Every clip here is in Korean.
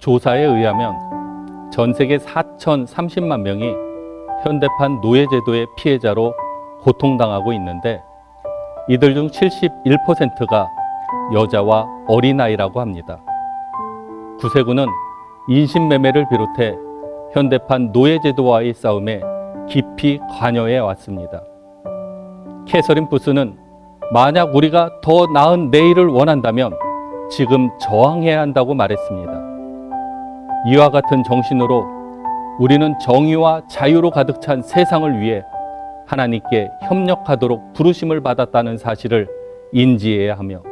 조사에 의하면 전 세계 4,030만 명이 현대판 노예제도의 피해자로 고통당하고 있는데 이들 중 71%가 여자와 어린아이라고 합니다. 구세군은 인신매매를 비롯해 현대판 노예제도와의 싸움에 깊이 관여해 왔습니다. 캐서린 부스는 만약 우리가 더 나은 내일을 원한다면 지금 저항해야 한다고 말했습니다. 이와 같은 정신으로 우리는 정의와 자유로 가득 찬 세상을 위해 하나님께 협력하도록 부르심을 받았다는 사실을 인지해야 하며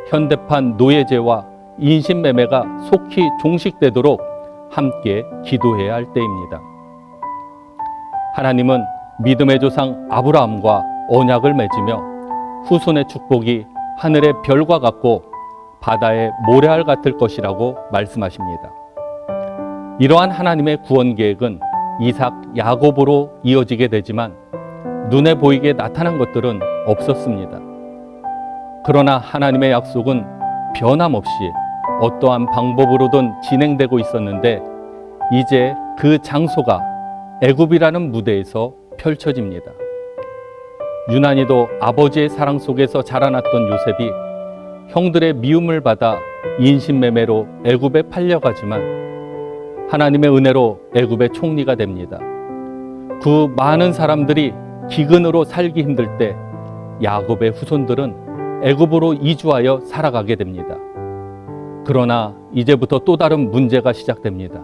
현대판 노예제와 인신매매가 속히 종식되도록 함께 기도해야 할 때입니다. 하나님은 믿음의 조상 아브라함과 언약을 맺으며 후손의 축복이 하늘의 별과 같고 바다의 모래알 같을 것이라고 말씀하십니다. 이러한 하나님의 구원 계획은 이삭, 야곱으로 이어지게 되지만 눈에 보이게 나타난 것들은 없었습니다. 그러나 하나님의 약속은 변함없이 어떠한 방법으로든 진행되고 있었는데 이제 그 장소가 애굽이라는 무대에서 펼쳐집니다. 유난히도 아버지의 사랑 속에서 자라났던 요셉이 형들의 미움을 받아 인신매매로 애굽에 팔려가지만 하나님의 은혜로 애굽의 총리가 됩니다. 그 많은 사람들이 기근으로 살기 힘들 때 야곱의 후손들은 애굽으로 이주하여 살아가게 됩니다. 그러나 이제부터 또 다른 문제가 시작됩니다.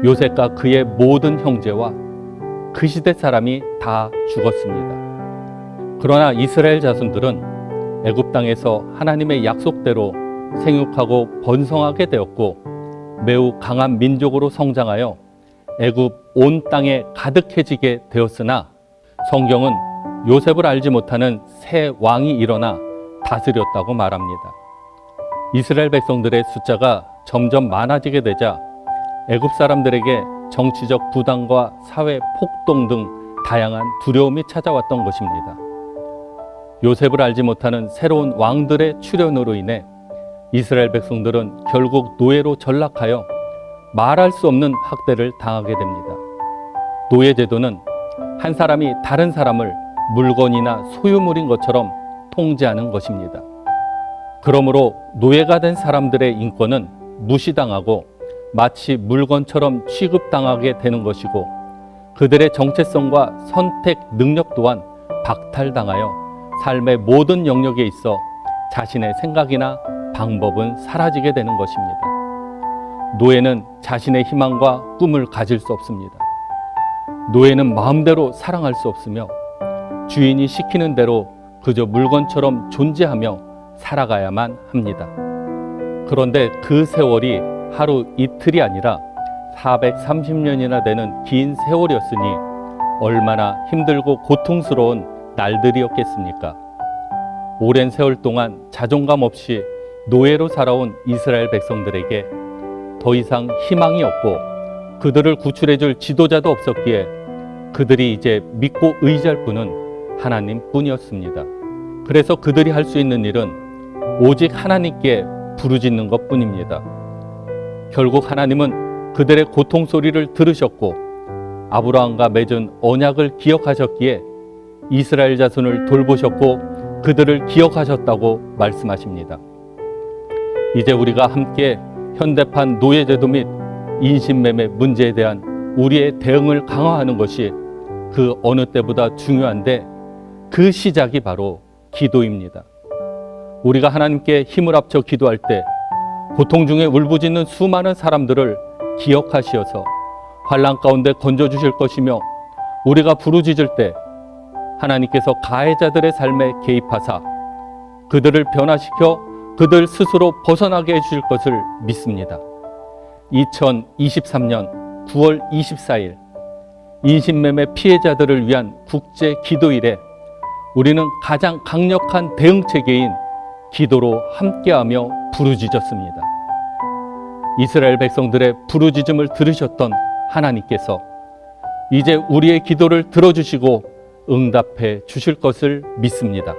요셉과 그의 모든 형제와 그 시대 사람이 다 죽었습니다. 그러나 이스라엘 자손들은 애굽 땅에서 하나님의 약속대로 생육하고 번성하게 되었고 매우 강한 민족으로 성장하여 애굽 온 땅에 가득해지게 되었으나 성경은 요셉을 알지 못하는 새 왕이 일어나 다스렸다고 말합니다. 이스라엘 백성들의 숫자가 점점 많아지게 되자 애굽 사람들에게 정치적 부담과 사회 폭동 등 다양한 두려움이 찾아왔던 것입니다. 요셉을 알지 못하는 새로운 왕들의 출현으로 인해 이스라엘 백성들은 결국 노예로 전락하여 말할 수 없는 학대를 당하게 됩니다. 노예 제도는 한 사람이 다른 사람을 물건이나 소유물인 것처럼 통제하는 것입니다. 그러므로 노예가 된 사람들의 인권은 무시당하고 마치 물건처럼 취급당하게 되는 것이고 그들의 정체성과 선택 능력 또한 박탈당하여 삶의 모든 영역에 있어 자신의 생각이나 방법은 사라지게 되는 것입니다. 노예는 자신의 희망과 꿈을 가질 수 없습니다. 노예는 마음대로 사랑할 수 없으며 주인이 시키는 대로 그저 물건처럼 존재하며 살아가야만 합니다. 그런데 그 세월이 하루 이틀이 아니라 430년이나 되는 긴 세월이었으니 얼마나 힘들고 고통스러운 날들이었겠습니까? 오랜 세월 동안 자존감 없이 노예로 살아온 이스라엘 백성들에게 더 이상 희망이 없고 그들을 구출해줄 지도자도 없었기에 그들이 이제 믿고 의지할 분은 하나님뿐이었습니다. 그래서 그들이 할 수 있는 일은 오직 하나님께 부르짖는 것뿐입니다. 결국 하나님은 그들의 고통 소리를 들으셨고 아브라함과 맺은 언약을 기억하셨기에 이스라엘 자손을 돌보셨고 그들을 기억하셨다고 말씀하십니다. 이제 우리가 함께 현대판 노예제도 및 인신매매 문제에 대한 우리의 대응을 강화하는 것이 그 어느 때보다 중요한데 그 시작이 바로 기도입니다. 우리가 하나님께 힘을 합쳐 기도할 때 고통 중에 울부짖는 수많은 사람들을 기억하시어서 환난 가운데 건져주실 것이며 우리가 부르짖을 때 하나님께서 가해자들의 삶에 개입하사 그들을 변화시켜 그들 스스로 벗어나게 해주실 것을 믿습니다. 2023년 9월 24일 인신매매 피해자들을 위한 국제 기도일에 우리는 가장 강력한 대응 체계인 기도로 함께하며 부르짖었습니다. 이스라엘 백성들의 부르짖음을 들으셨던 하나님께서 이제 우리의 기도를 들어주시고 응답해 주실 것을 믿습니다.